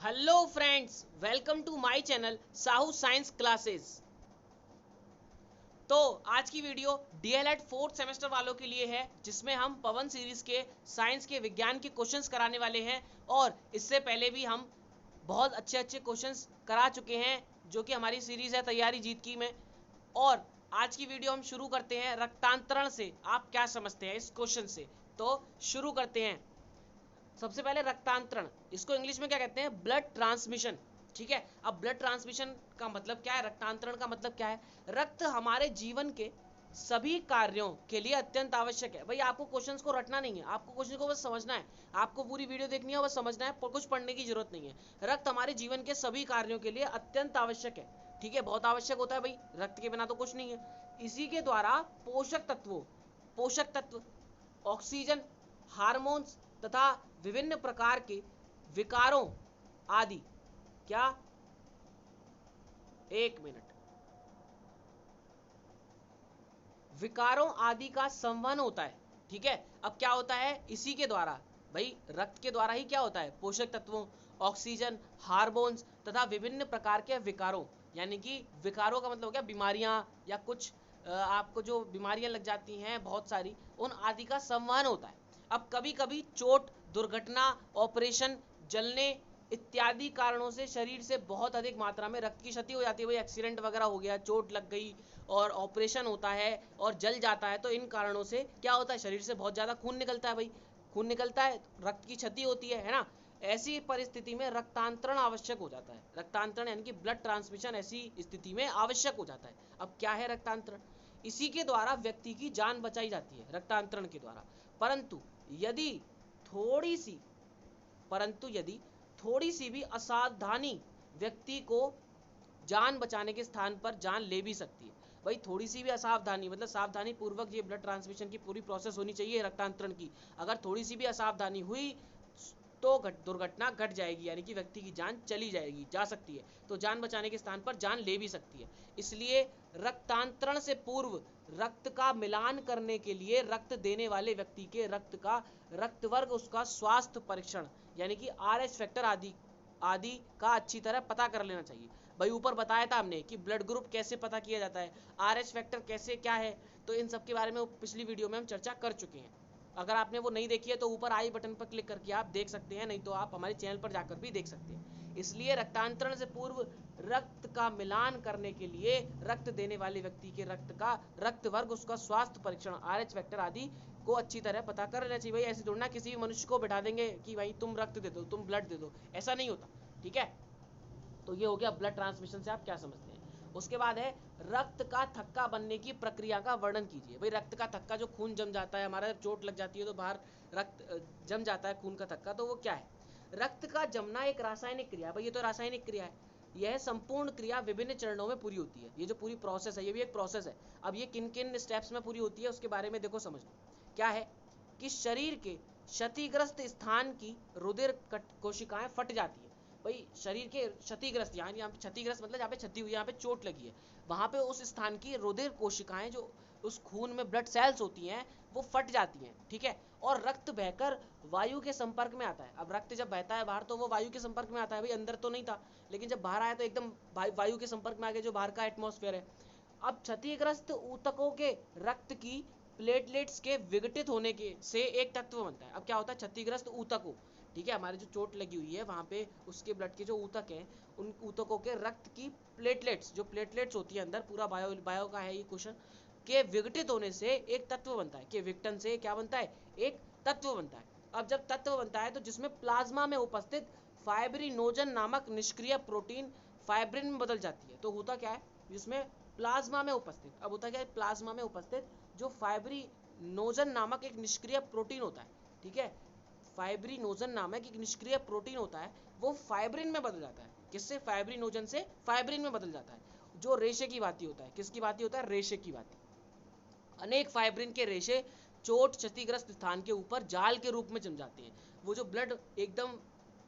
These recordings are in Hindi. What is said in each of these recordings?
Hello friends, welcome to my channel Sahu science classes. तो आज की वीडियो डीएलएड फोर्थ सेमेस्टर वालों के लिए है, जिसमें हम पवन सीरीज के साइंस के विज्ञान के क्वेश्चंस कराने वाले हैं। और इससे पहले भी हम बहुत अच्छे अच्छे क्वेश्चंस करा चुके हैं, जो कि हमारी सीरीज है तैयारी जीत की में। और आज की वीडियो हम शुरू करते हैं रक्तांतरण से। आप क्या समझते हैं इस क्वेश्चन से? तो शुरू करते हैं। सबसे पहले रक्तांतरण, इसको इंग्लिश में क्या कहते हैं? Blood transmission. ठीक है, अब ब्लड ट्रांसमिशन का मतलब क्या है, रक्तांतरण का मतलब क्या है? रक्त हमारे जीवन के सभी कार्यों के लिए अत्यंत आवश्यक है। भाई आपको क्वेश्चंस को रटना नहीं है, आपको क्वेश्चन को बस समझना है। आपको पूरी वीडियो देखनी है, बस समझना है, कुछ पढ़ने की जरूरत नहीं है। रक्त हमारे जीवन के सभी कार्यों के लिए अत्यंत आवश्यक है। ठीक है, बहुत आवश्यक होता है भाई, रक्त के बिना तो कुछ नहीं है। इसी के द्वारा पोषक तत्व, ऑक्सीजन, हार्मोन्स तथा विभिन्न प्रकार के विकारों आदि, क्या, एक मिनट, विकारों आदि का संवहन होता है। ठीक है, अब क्या होता है इसी के द्वारा? भाई रक्त के द्वारा ही क्या होता है? पोषक तत्वों, ऑक्सीजन, हार्मोन्स तथा विभिन्न प्रकार के विकारों, यानी कि विकारों का मतलब हो गया बीमारियां या कुछ आपको जो बीमारियां लग जाती हैं बहुत सारी, उन आदि का संवहन होता है। अब कभी कभी चोट, दुर्घटना, ऑपरेशन, जलने इत्यादि कारणों से शरीर से बहुत अधिक मात्रा में रक्त की क्षति हो जाती है। भाई एक्सीडेंट वगैरह हो गया, चोट लग गई और ऑपरेशन होता है और जल जाता है, तो इन कारणों से क्या होता है? शरीर से बहुत ज़्यादा खून निकलता है। भाई खून निकलता है, रक्त की क्षति होती है ना। ऐसी परिस्थिति में रक्तांतरण आवश्यक हो जाता है। रक्तांतरण यानी कि ब्लड ट्रांसमिशन ऐसी स्थिति में आवश्यक हो जाता है। अब क्या है रक्तांतरण? इसी के द्वारा व्यक्ति की जान बचाई जाती है, रक्तांतरण के द्वारा। परंतु यदि थोड़ी सी यदि थोड़ी सी भी असावधानी व्यक्ति को जान बचाने के स्थान पर जान ले भी सकती है। भाई थोड़ी सी भी असावधानी मतलब सावधानी पूर्वक ये ब्लड ट्रांसमिशन की पूरी प्रोसेस होनी चाहिए रक्तांतरण की। अगर थोड़ी सी भी असावधानी हुई तो दुर्घटना घट जाएगी, यानी कि व्यक्ति की जान चली जाएगी, जा सकती है। तो जान बचाने के स्थान पर जान ले भी सकती है। इसलिए रक्तांतरण से पूर्व रक्त का मिलान करने के लिए रक्त देने वाले व्यक्ति के रक्त का रक्त वर्ग, उसका स्वास्थ्य परीक्षण यानी कि आरएच फैक्टर आदि का अच्छी तरह पता कर लेना चाहिए। भाई ऊपर बताया था हमने कि ब्लड ग्रुप कैसे पता किया जाता है, आरएच फैक्टर कैसे क्या है, तो इन सब के बारे में पिछली वीडियो में हम चर्चा कर चुके हैं। अगर आपने वो नहीं देखी है तो ऊपर आई बटन पर क्लिक करके आप देख सकते हैं, नहीं तो आप हमारे चैनल पर जाकर भी देख सकते हैं। इसलिए रक्तांतरण से पूर्व रक्त का मिलान करने के लिए रक्त देने वाले व्यक्ति के रक्त का रक्त वर्ग, उसका स्वास्थ्य परीक्षण, आरएच फैक्टर आदि को अच्छी तरह पता कर लेना चाहिए। भाई ऐसे थोड़ा ना किसी भी मनुष्य को बैठा देंगे कि भाई तुम रक्त दे दो, तुम ब्लड दे दो, ऐसा नहीं होता। ठीक है, तो ये हो गया ब्लड ट्रांसमिशन से आप क्या समझते हैं। उसके बाद है रक्त का थक्का बनने की प्रक्रिया का वर्णन कीजिए। भाई रक्त का थक्का, जो खून जम जाता है, हमारा चोट लग जाती है तो बाहर रक्त जम जाता है, खून का थक्का, तो वो क्या है? रक्त का जमना एक रासायनिक क्रिया। भाई ये तो रासायनिक क्रिया है। यह संपूर्ण क्रिया विभिन्न चरणों में पूरी होती है। ये जो पूरी प्रोसेस है, ये भी एक प्रोसेस है। अब ये किन किन स्टेप्स में पूरी होती है उसके बारे में देखो, समझ लो। क्या है कि शरीर के क्षतिग्रस्त स्थान की रुधिर कोशिकाएं फट जाती है। भाई शरीर के क्षतिग्रस्त, यहाँ पे क्षतिग्रस्त मतलब जहाँ पे क्षति हुई, यहाँ पे चोट लगी है, वहाँ पे उस स्थान की रुधिर कोशिकाएं, जो उस खून में ब्लड सेल्स होती हैं, वो फट जाती हैं। ठीक है, और रक्त बहकर वायु के संपर्क में आता है। अब रक्त जब बहता है बाहर तो वो वायु के संपर्क में आता है। भाई अंदर तो नहीं था, लेकिन जब बाहर आया तो एकदम वायु के संपर्क में आ गया, जो बाहर का एटमॉस्फेयर है। अब क्षतिग्रस्त ऊतकों के रक्त की प्लेटलेट्स के विघटित होने के से एक तत्व बनता है। अब क्या होता है? क्षतिग्रस्त ऊतकों, ठीक है, हमारे जो चोट लगी हुई है वहाँ पे उसके ब्लड के जो ऊतक हैं, उन ऊतकों के रक्त की प्लेटलेट्स, जो प्लेटलेट्स होती है अंदर, पूरा बायो का है ये क्वेश्चन, के विघटित होने से एक तत्व बनता है। के विघटन से क्या बनता है? एक तत्व बनता है। अब जब तत्व बनता है तो जिसमें प्लाज्मा में उपस्थित फाइब्रिनोजन नामक निष्क्रिय प्रोटीन फाइब्रिन में बदल जाती है। तो होता क्या है? जिसमें प्लाज्मा में उपस्थित, अब होता क्या है, प्लाज्मा में उपस्थित जो फाइब्रिनोजन नामक एक निष्क्रिय प्रोटीन होता है, ठीक है, फाइब्रिनोजन नामक एक निष्क्रिय प्रोटीन होता है, वो फाइब्रिन में बदल जाता है। किससे? फाइब्रिनोजन से फाइब्रिन में बदल जाता है, जो रेशे की भांति होता है। किसकी भांति होता है? रेशे की भांति। अनेक फाइब्रिन के रेशे चोट क्षतिग्रस्त स्थान के ऊपर जाल के रूप में जम जाते हैं। वो जो ब्लड एकदम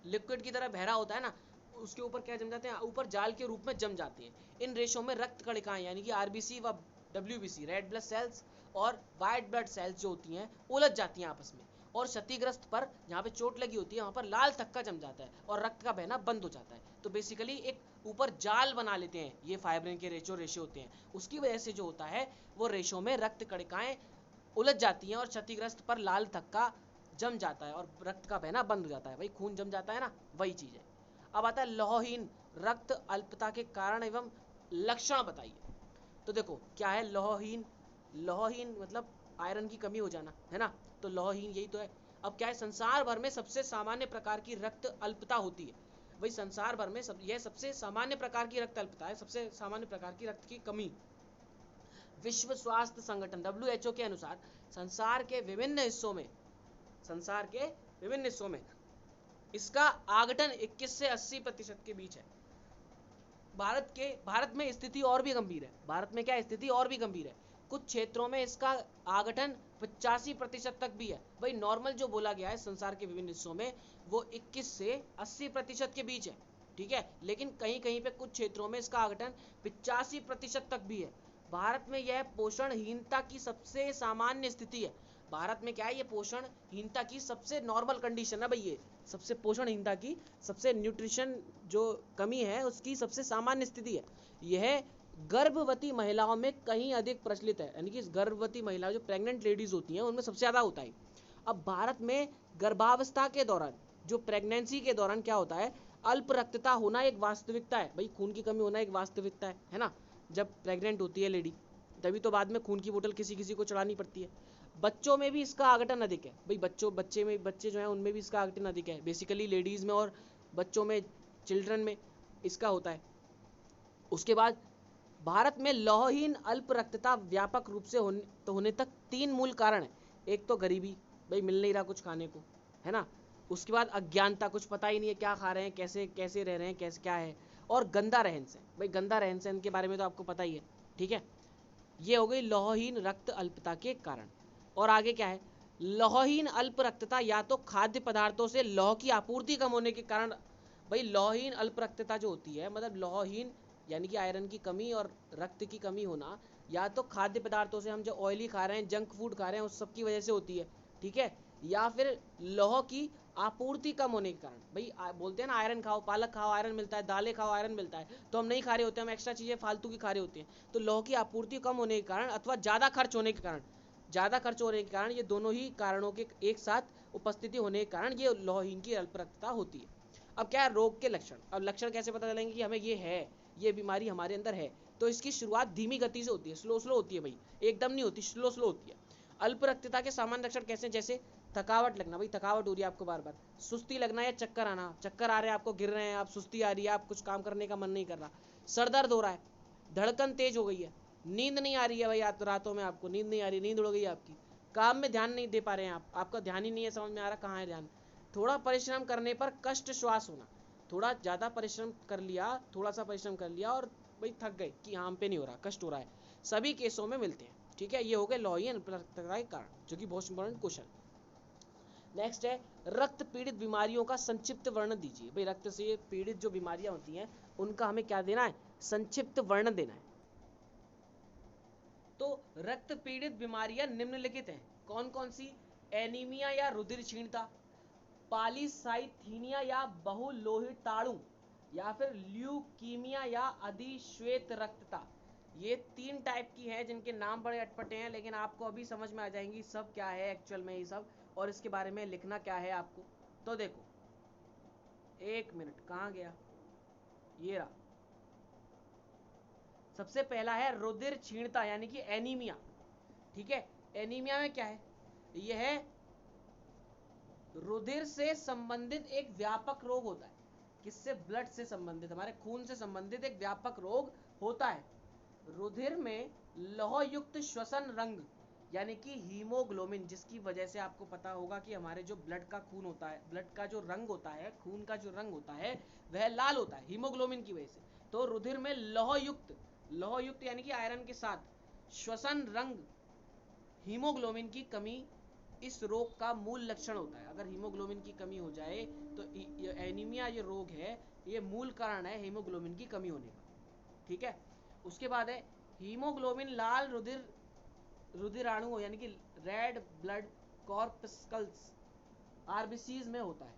लिक्विड की तरह बहरा होता है ना, उसके ऊपर क्या जम जाते हैं? ऊपर जाल के रूप में जम जाते हैं। इन रेशों में रक्त कणिकाएं यानी कि आरबीसी व डब्ल्यूबीसी, रेड ब्लड सेल्स, और वाइट ब्लड सेल्स जो होती हैं, उलझ जाती हैं आपस में, और क्षतिग्रस्त पर जहाँ पे चोट लगी होती है वहाँ पर लाल थक्का जम जाता है और रक्त का बहना बंद हो जाता है। तो बेसिकली एक ऊपर जाल बना लेते हैं ये फाइब्रिन के रेशे होते हैं, उसकी वजह से जो होता है वो रेशों में रक्त कणिकाएं उलझ जाती हैं और क्षतिग्रस्त पर लाल थक्का जम जाता है और रक्त का बहना बंद हो जाता है। भाई खून जम जाता है ना, वही चीज है। अब आता है लौहहीन रक्त अल्पता के कारण एवं लक्षण बताइए। तो देखो क्या है लौहहीन, लौहहीन मतलब आयरन की कमी हो जाना है ना, तो लौहहीन यही तो है। अब क्या है, संसार भर में सबसे सामान्य प्रकार की रक्त अल्पता होती है। वही संसार भर में यह सबसे सामान्य प्रकार की रक्त अल्पता है, सबसे सामान्य प्रकार की रक्त की कमी। विश्व स्वास्थ्य संगठन WHO के अनुसार संसार के विभिन्न हिस्सों में इसका आवंटन 21 से 80% के बीच है। भारत में स्थिति और भी गंभीर है। भारत में क्या स्थिति और भी गंभीर है, कुछ क्षेत्रों में इसका आवंटन 85% तक भी है। भाई नॉर्मल जो बोला गया है संसार के विभिन्न हिस्सों में वो 21 से 80% के बीच है, ठीक है, लेकिन कहीं कहीं पे कुछ क्षेत्रों में इसका आवंटन 85% तक भी है। भारत में यह पोषणहीनता की सबसे सामान्य स्थिति है। भारत में क्या है, ये पोषणहीनता की सबसे नॉर्मल कंडीशन है। भाई ये सबसे पोषणहीनता की सबसे न्यूट्रिशन जो कमी है उसकी सबसे सामान्य स्थिति है। यह गर्भवती महिलाओं में कहीं अधिक प्रचलित है, यानी कि गर्भवती महिला जो प्रेग्नेंट लेडीज होती हैं उनमें सबसे ज्यादा होता है। अब भारत में गर्भावस्था के दौरान जो प्रेगनेंसी के दौरान क्या होता है, अल्प रक्तता होना एक वास्तविकता है। भाई खून की कमी होना एक वास्तविकता है ना। जब प्रेग्नेंट होती है लेडी तभी तो बाद में खून की बोतल किसी किसी को चढ़ानी पड़ती है। बच्चों में भी इसका आवंटन अधिक है। भाई बच्चे जो है उनमें भी इसका आवंटन अधिक है, बेसिकली लेडीज में और बच्चों में, चिल्ड्रन में इसका होता है। उसके बाद भारत में लौहहीन अल्प रक्तता व्यापक रूप से होने तक 3 मूल कारण है। एक तो गरीबी, भाई मिल नहीं रहा कुछ खाने को, है ना। उसके बाद अज्ञानता, कुछ पता ही नहीं है क्या खा रहे हैं, कैसे कैसे रह रहे हैं, कैसे क्या है। और गंदा रहन सहन, भाई गंदा रहन सहन के बारे में तो आपको पता ही है, ठीक है। ये हो गई लौहहीन रक्त अल्पता के कारण। और आगे क्या है, लौहहीन अल्प रक्तता या तो खाद्य पदार्थों से लौह की आपूर्ति कम होने के कारण। भाई लौहहीन अल्प रक्तता जो होती है मतलब लौहहीन यानी कि आयरन की कमी और रक्त की कमी होना या तो खाद्य पदार्थों से, हम जो ऑयली खा रहे हैं, जंक फूड खा रहे हैं, उस सब की वजह से होती है, ठीक है, या फिर लौह की आपूर्ति कम होने के कारण। भाई बोलते हैं ना आयरन खाओ, पालक खाओ आयरन मिलता है, दालें खाओ आयरन मिलता है, तो हम नहीं खा रहे होते, हम एक्स्ट्रा चीजें फालतू की खा रहे होते हैं। तो लौह की आपूर्ति कम होने के कारण अथवा ज्यादा खर्च होने के कारण, ये दोनों ही कारणों के एक साथ उपस्थिति होने के कारण ये लौहहीन की अल्प रक्तता होती है। अब क्या है रोग के लक्षण। अब लक्षण कैसे पता चलेंगे कि हमें ये है, ये बीमारी हमारे अंदर है। तो इसकी शुरुआत धीमी गति से होती है, स्लो होती है। भाई एकदम नहीं होती, स्लो होती है। अल्प रक्तता के सामान्य लक्षण कैसे, जैसे थकावट लगना, भाई थकावट हो रही है आपको बार बार, सुस्ती लगना या चक्कर आना, चक्कर आ रहे हैं आपको, गिर रहे हैं आप, सुस्ती आ रही है, आप कुछ काम करने का मन नहीं कर रहा, सर दर्द हो रहा है, धड़कन तेज हो गई है, नींद नहीं आ रही है, भाई रातों में आपको नींद नहीं आ रही, नींद उड़ गई आपकी, काम में ध्यान नहीं दे पा रहे हैं आप, आपका ध्यान ही नहीं है, समझ में आ रहा कहाँ है ध्यान, थोड़ा परिश्रम करने पर कष्ट श्वास होना, थोड़ा ज़्यादा परिश्रम कर लिया, थोड़ा सा परिश्रम कर लिया और भाई थक गए कि हाँ हम पे नहीं हो रहा, कष्ट हो रहा है, सभी केसों में मिलते हैं, ठीक है। ये हो गए लौहहीन अल्प रक्तता के कारण, जो कि बहुत इंपॉर्टेंट क्वेश्चन। नेक्स्ट है रक्त पीड़ित बीमारियों का संक्षिप्त वर्णन दीजिए। भाई रक्त से पीड़ित जो बीमारियां होती हैं उनका हमें क्या देना है, संक्षिप्त वर्णन देना है। तो रक्त पीड़ित बीमारियां निम्नलिखित हैं, कौन कौन सी, एनीमिया या रुधिर क्षीणता, पॉलीसाइथीनिया या बहुलोहिताणु, या फिर ल्यूकीमिया या अधिश्वेत रक्तता। ये 3 टाइप की है जिनके नाम बड़े अटपटे हैं, लेकिन आपको अभी समझ में आ जाएंगी सब क्या है एक्चुअल में ये सब, और इसके बारे में लिखना क्या है आपको। तो देखो 1 मिनट, कहाँ गया, ये रहा। सबसे पहला है रुधिर क्षीणता यानी कि एनीमिया, ठीक है। एनीमिया में क्या है, यह रुधिर से संबंधित एक व्यापक रोग होता है। किससे, ब्लड से संबंधित, हमारे खून से संबंधित एक व्यापक रोग होता है। रुधिर में लौह युक्त श्वसन रंग यानी कि हीमोग्लोबिन, जिसकी वजह से आपको पता होगा कि हमारे जो ब्लड का खून होता है, ब्लड का जो रंग होता है, खून का जो रंग होता है वह लाल होता है हीमोग्लोबिन की वजह से। तो रुधिर में लौह युक्त यानी कि आयरन के साथ श्वसन रंग हीमोग्लोबिन की कमी इस रोग का मूल लक्षण होता है। अगर हीमोग्लोबिन की कमी हो जाए तो एनीमिया ये रोग है, ये मूल कारण है हीमोग्लोबिन की कमी होने का, ठीक है। उसके बाद है हीमोग्लोबिन लाल रुधिराणु यानी कि रेड ब्लड कॉर्पस्कल्स आरबीसीज में होता है।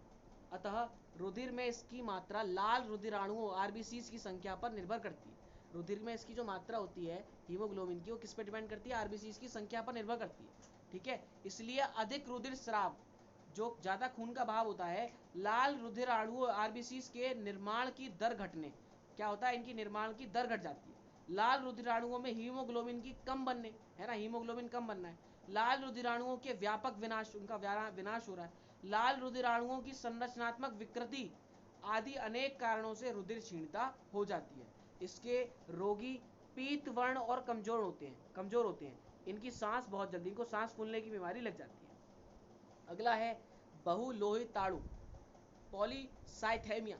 अतः रुधिर में इसकी मात्रा लाल रुधिराणुओं आरबीसीज की संख्या पर निर्भर करती है। रुधिर में इसकी जो मात्रा होती है हीमोग्लोबिन की, वो किस पर डिपेंड करती है? आरबीसीज की संख्या पर निर्भर करती है। ठीक है, इसलिए अधिक रुधिर स्राव, जो ज्यादा खून का बहाव होता है, लाल रुधिराणुओं आरबीसीज के निर्माण की दर घटने, क्या होता है? इनकी निर्माण की दर घट जाती है। लाल रुधिराणुओं में हीमोग्लोबिन की कम बनने, है ना, हीमोग्लोबिन कम बनना है। लाल रुधिराणुओं के व्यापक विनाश, उनका विनाश हो रहा है। लाल रुधिराणुओं की संरचनात्मक विकृति आदि अनेक कारणों से रुधिर क्षीणता हो जाती है। इसके रोगी पीत वर्ण और कमजोर होते हैं। इनकी सांस बहुत जल्दी, इनको सांस फूलने की बीमारी लग जाती है। अगला है बहुलोहिताणु, पॉलीसाइथेमिया।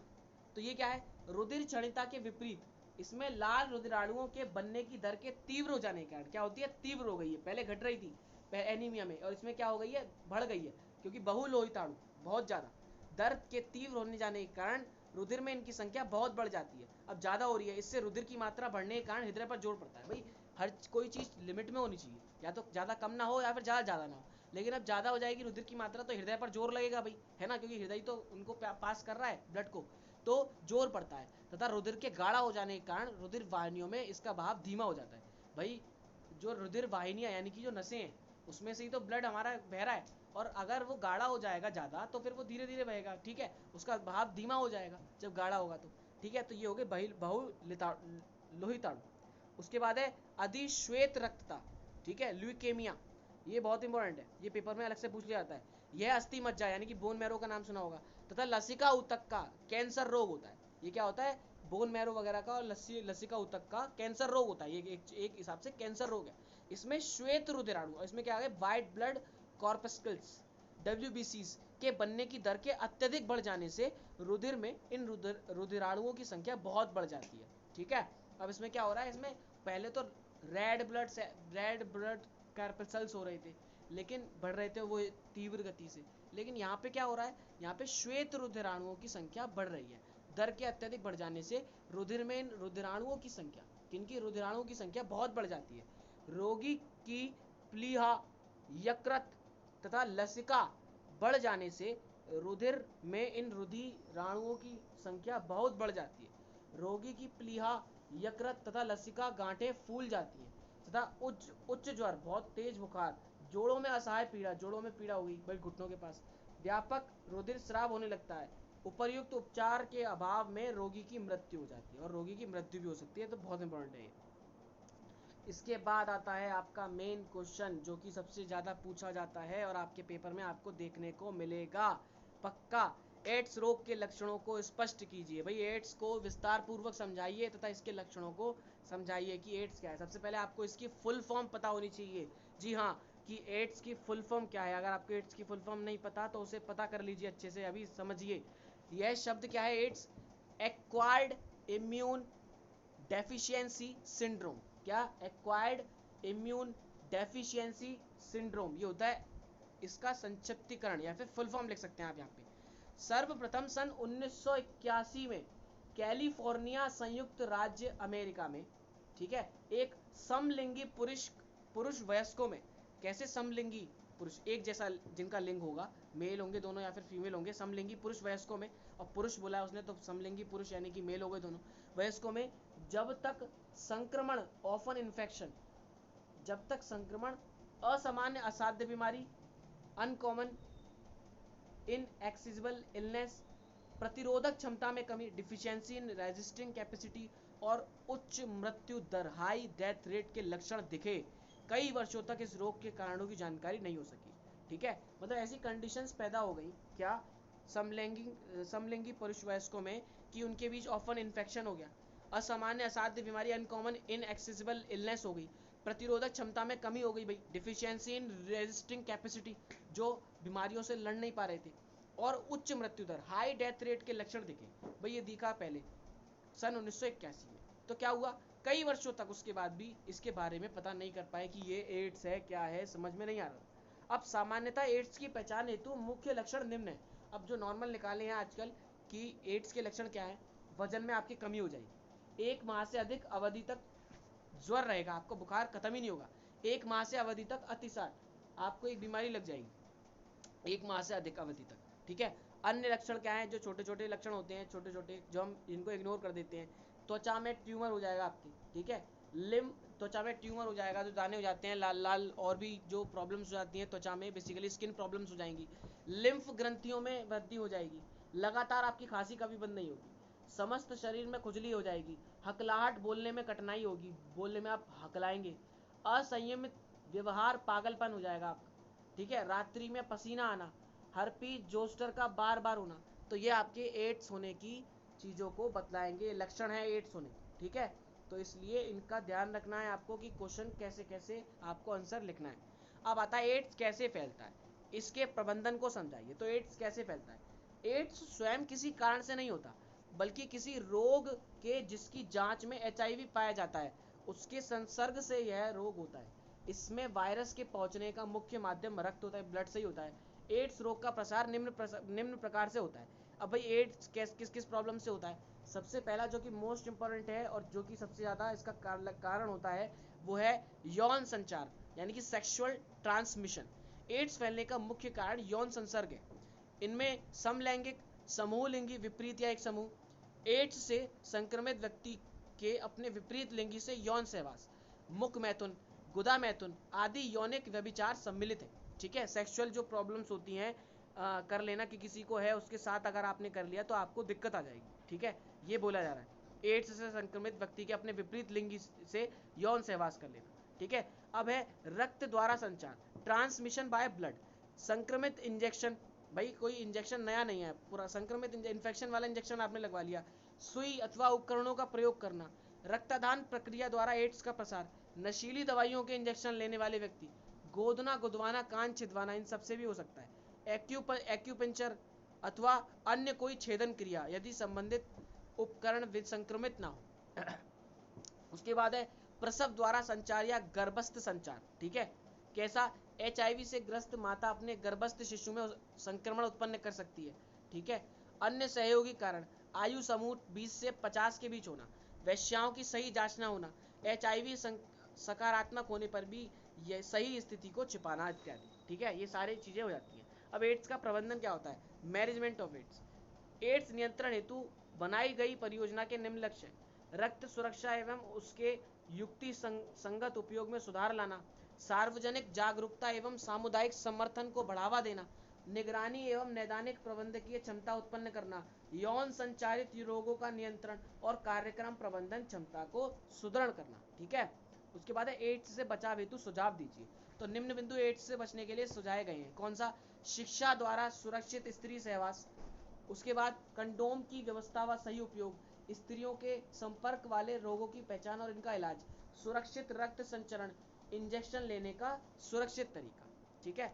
तो ये क्या है? रुधिर क्षणिता के विपरीत इसमें लाल रुधिराणुओं के बनने की दर के तीव्र हो जाने के कारण क्या होती है? तीव्र हो गई है। पहले घट रही थी एनीमिया में, और इसमें क्या हो गई है? बढ़ गई है, क्योंकि बहुलोहिताणु बहुत ज्यादा दर्द के तीव्र होने जाने के कारण रुधिर में इनकी संख्या बहुत बढ़ जाती है। अब ज्यादा हो रही है, इससे रुधिर की मात्रा बढ़ने के कारण हृदय पर जोर पड़ता है। भाई हर कोई चीज लिमिट में होनी चाहिए, या तो ज्यादा कम ना हो या फिर ज्यादा ना हो। लेकिन अब ज्यादा हो जाएगी रुधिर की मात्रा तो हृदय पर जोर लगेगा भाई, है ना, क्योंकि हृदय तो उनको पास कर रहा है ब्लड को, तो जोर पड़ता है। तथा रुधिर के गाढ़ा हो जाने के कारण रुधिर वाहिनियों में इसका बहाव धीमा हो जाता है। भाई जो रुधिर वाहिनियां यानी कि जो नसें हैं, उसमें से ही तो ब्लड हमारा बह रहा है, और अगर वो गाढ़ा हो जाएगा ज्यादा तो फिर वो धीरे धीरे बहेगा। ठीक है, उसका बहाव धीमा हो जाएगा जब गाढ़ा होगा तो। ठीक है, तो ये हो गए बहुलोहिताणु। उसके बाद है अधिश्वेत रक्तता। ठीक है, ल्यूकेमिया, ये बहुत इंपॉर्टेंट है, ये पेपर में अलग से पूछ लिया जाता है। यह अस्थि मज्जा यानी कि बोन मैरो का नाम सुना होगा, तथा लसिका ऊतक का कैंसर रोग होता है। ये क्या होता है? बोन मैरो वगैरह का और लसिका ऊतक का कैंसर रोग होता है। ये एक हिसाब से कैंसर रोग है। इसमें श्वेत रुधिराणु, इसमें क्या है? व्हाइट ब्लड कॉर्पस्कल्स, WBCs के बनने की दर के अत्यधिक बढ़ जाने से रुधिर में इन रुधिराणुओं की संख्या बहुत बढ़ जाती है। ठीक है, अब इसमें क्या हो रहा है? इसमें पहले तो रेड ब्लड कार्पल्स हो रहे थे, लेकिन बढ़ रहे थे वो तीव्र गति से। लेकिन यहाँ पे क्या हो रहा है? यहाँ पे श्वेत रुधिराणुओं की संख्या बढ़ रही है। दर के अत्यधिक बढ़ जाने से रुधिर में इन रुधिराणुओं की संख्या, किनकी? रुधिराणुओं की संख्या बहुत बढ़ जाती है। रोगी की प्लीहा, यकृत तथा लसिका बढ़ जाने से रुधिर में इन रुधिराणुओं की संख्या बहुत बढ़ जाती है। रोगी की प्लीहा, यकृत तथा लसिका गांठें फूल जाती हैं तथा उच्च ज्वर, बहुत तेज बुखार, जोड़ों में असहाय पीड़ा, जोड़ों में पीड़ा हो गई भाई घुटनों के पास, व्यापक रुधिर स्राव होने लगता है। उपर्युक्त उपचार के अभाव में रोगी की मृत्यु हो जाती है, और रोगी की मृत्यु भी हो सकती है। तो बहुत इंपॉर्टेंट है ये। इसके बाद आता है आपका मेन क्वेश्चन, जो कि सबसे ज्यादा पूछा जाता है और आपके पेपर में आपको देखने को मिलेगा पक्का। एड्स रोग के लक्षणों को स्पष्ट कीजिए। भाई एड्स को विस्तार पूर्वक समझाइए तथा इसके लक्षणों को समझाइए कि एड्स क्या है। सबसे पहले आपको इसकी फुल फॉर्म पता होनी चाहिए। जी हाँ, कि एड्स की फुल फॉर्म क्या है। अगर आपको एड्स की फुल फॉर्म नहीं पता तो उसे पता कर लीजिए अच्छे से, अभी समझिए। यह शब्द क्या है? Ads acquired immune deficiency syndrome. क्या? एक्वायर्ड इम्यून डेफिशिएंसी सिंड्रोम, ये होता है इसका संक्षिप्तीकरण, या फिर फुल फॉर्म लिख सकते हैं आप यहाँ पे। सर्वप्रथम सन 1981 में कैलिफोर्निया संयुक्त राज्य अमेरिका में, ठीक है, एक समलिंगी पुरुष वयस्कों में, कैसे समलिंगी पुरुष, एक जैसा जिनका लिंग होगा, मेल होंगे दोनों या फिर फीमेल होंगे, समलिंगी पुरुष वयस्कों में, और पुरुष बोला है उसने तो समलिंगी पुरुष यानी कि मेल हो गए दोनों वयस्कों में, जब तक संक्रमण ऑफन इन्फेक्शन, जब तक संक्रमण, असामान्य असाध्य बीमारी, अनकॉमन इनएक्सेसिबल इलनेस, प्रतिरोधक क्षमता में कमी, डिफिशियंसी इन रेजिस्टिंग कैपेसिटी, और उच्च मृत्यु दर, हाई डेथ रेट के लक्षण दिखे, कई वर्षों तक इस रोग के कारणों की जानकारी नहीं हो सकी। ठीक है, मतलब ऐसी कंडीशंस पैदा हो गई क्या? समलिंगी पुरुष वयस्कों में कि उनके बीच ऑफन इन्फेक्शन हो गया, असामान्य असाध्य बीमारी, अनकॉमन इनएक्सेसिबल इलनेस हो गई, प्रतिरोधक क्षमता में कमी हो गई भाई, डिफिशियंसी इन रेजिस्टिंग कैपेसिटी, जो बीमारियों से लड़ नहीं पा रहे थे, और उच्च मृत्यु दर, हाई डेथ रेट के लक्षण दिखे। भाई ये दिखा पहले सन 1981 में। तो क्या हुआ? कई वर्षों तक उसके बाद भी इसके बारे में पता नहीं कर पाए कि ये एड्स है, क्या है, समझ में नहीं आ रहा। अब सामान्यतः एड्स की पहचान हेतु मुख्य लक्षण निम्न है। अब जो नॉर्मल निकाले हैं आजकल कि एड्स के लक्षण क्या है? वजन में आपकी कमी हो जाएगी, 1 माह से अधिक अवधि तक ज्वर रहेगा, आपको बुखार खत्म ही नहीं होगा, 1 माह से अवधि तक अतिसार, आपको एक बीमारी लग जाएगी 1 माह से अधिक अवधि तक। ठीक है। अन्य लक्षण क्या है, जो छोटे छोटे लक्षण होते हैं, छोटे छोटे जो हम इनको इग्नोर कर देते हैं। त्वचा में ट्यूमर हो जाएगा आपकी, ठीक है। लिम्फ, त्वचा में ट्यूमर हो जाएगा, जो दाने हो जाते हैं लाल लाल, और भी जो प्रॉब्लम्स हो जाती हैं त्वचा में, बेसिकली स्किन प्रॉब्लम्स हो जाएंगी। लिम्फ ग्रंथियों में वृद्धि हो जाएगी। लगातार आपकी खांसी कभी बंद नहीं होगी। समस्त शरीर में खुजली हो जाएगी। हकलाहट, बोलने में कठिनाई होगी, बोलने में आप हकलाएंगे। असंयमित व्यवहार, पागलपन हो जाएगा आपका, ठीक है। रात्रि में पसीना आना, हर्पीज जोस्टर का बार बार होना। तो ये आपके एड्स होने की चीज़ों को बतलाएंगे, लक्षण है एड्स होने के, ठीक है। तो इसलिए इनका ध्यान रखना है आपको कि क्वेश्चन कैसे कैसे आपको आंसर लिखना है। अब आता है एड्स कैसे फैलता है, इसके प्रबंधन को समझाइए। तो एड्स कैसे फैलता है। एड्स स्वयं किसी कारण से नहीं होता, बल्कि किसी रोग के जिसकी जांच में HIV पाया जाता है, उसके संसर्ग से यह रोग होता है। इसमें वायरस के पहुंचने का मुख्य माध्यम रक्त होता है, ब्लड से ही होता है। एड्स रोग का प्रसार निम्न प्रकार से होता है। अब भाई एड्स किस किस प्रॉब्लम से होता है। सबसे पहला जो कि मोस्ट इंपॉर्टेंट है और जो कि सबसे ज़्यादा इसका कारण होता है, वो है यौन संचार, यानी कि सेक्सुअल ट्रांसमिशन। एड्स फैलने का मुख्य कारण यौन संसर्ग है। इनमें समलैंगिक, समूह लिंगी, विपरीत या एक समूह एड्स से संक्रमित व्यक्ति के अपने विपरीत लिंगी से यौन सहवास, मुख मैथुन, गुदा मैथुन आदि यौनिक व्यभिचार सम्मिलित है, ठीक है। सेक्सुअल जो प्रॉब्लम्स होती हैं कर लेना कि किसी को है, उसके साथ अगर आपने कर लिया तो आपको दिक्कत आ जाएगी, ठीक है। ये बोला जा रहा है एड्स से संक्रमित व्यक्ति के अपने विपरीत लिंगी से यौन सहवास कर लेना, ठीक है। अब है रक्त द्वारा संचार, ट्रांसमिशन बाय ब्लड। संक्रमित इंजेक्शन, भाई कोई इंजेक्शन नया नहीं है, पूरा संक्रमित इन्फेक्शन वाला इंजेक्शन आपने लगवा लिया। सुई अथवा उपकरणों का प्रयोग करना। रक्तदान प्रक्रिया द्वारा एड्स का प्रसार। नशीली दवाइयों के इंजेक्शन लेने वाले व्यक्ति, गोदना, गुदवाना, कान छिदवाना, इन सबसे भी हो सकता है। एक्यूपंक्चर अथवा अन्य कोई छेदन क्रिया, यदि संबंधित उपकरण संक्रमित ना हो। उसके बाद है प्रसव द्वारा संचार या गर्भस्थ संचार, ठीक है। कैसा, HIV से ग्रस्त माता अपने गर्भस्थ शिशु में संक्रमण उत्पन्न कर सकती है, ठीक है। अन्य सहयोगी कारण, आयु समूह 20 से 50 के बीच होना, वैश्याओं की सही जांच न होना, HIV सकारात्मक होने पर भी ये सही स्थिति को छिपाना इत्यादि, ठीक है। ये सारी चीजें हो जाती हैं। अब एड्स का प्रबंधन क्या होता है। Management of ads. एड्स नियंत्रण हेतु बनाई गई परियोजना के निम्न लक्ष्य हैं। रक्त सुरक्षा एवं उसके युक्ति संगत उपयोग में सुधार लाना, सार्वजनिक जागरूकता एवं सामुदायिक समर्थन को बढ़ावा देना, निगरानी एवं नैदानिक प्रबंधकीय क्षमता उत्पन्न करना, यौन संचारित रोगों का नियंत्रण और कार्यक्रम प्रबंधन क्षमता को सुदृढ़ करना, ठीक है। उसके बाद है एड्स से बचाव हेतु सुझाव दीजिए। तो निम्न बिंदु एड्स से बचने के लिए सुझाए गए हैं। कौन सा, शिक्षा द्वारा सुरक्षित स्त्री सहवास, उसके बाद कंडोम की व्यवस्था व सही उपयोग, स्त्रियों के संपर्क वाले रोगों की पहचान और इनका इलाज, सुरक्षित रक्त संचरण, इंजेक्शन लेने का सुरक्षित तरीका, ठीक है।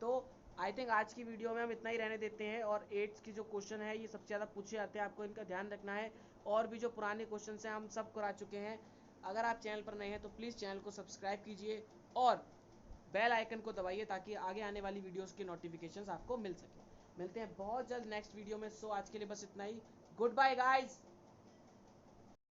तो आई थिंक आज की वीडियो में हम इतना ही रहने देते हैं। और एड्स की जो क्वेश्चन है ये सबसे ज़्यादा पूछे जाते हैं, आपको इनका ध्यान रखना है। और भी जो पुराने क्वेश्चन हैं हम सब करा चुके हैं। अगर आप चैनल पर नए हैं तो प्लीज़ चैनल को सब्सक्राइब कीजिए और बेल आइकन को दबाइए ताकि आगे आने वाली वीडियोस के नोटिफिकेशंस आपको मिल सके। मिलते हैं बहुत जल्द नेक्स्ट वीडियो में। सो आज के लिए बस इतना ही। Good bye guys.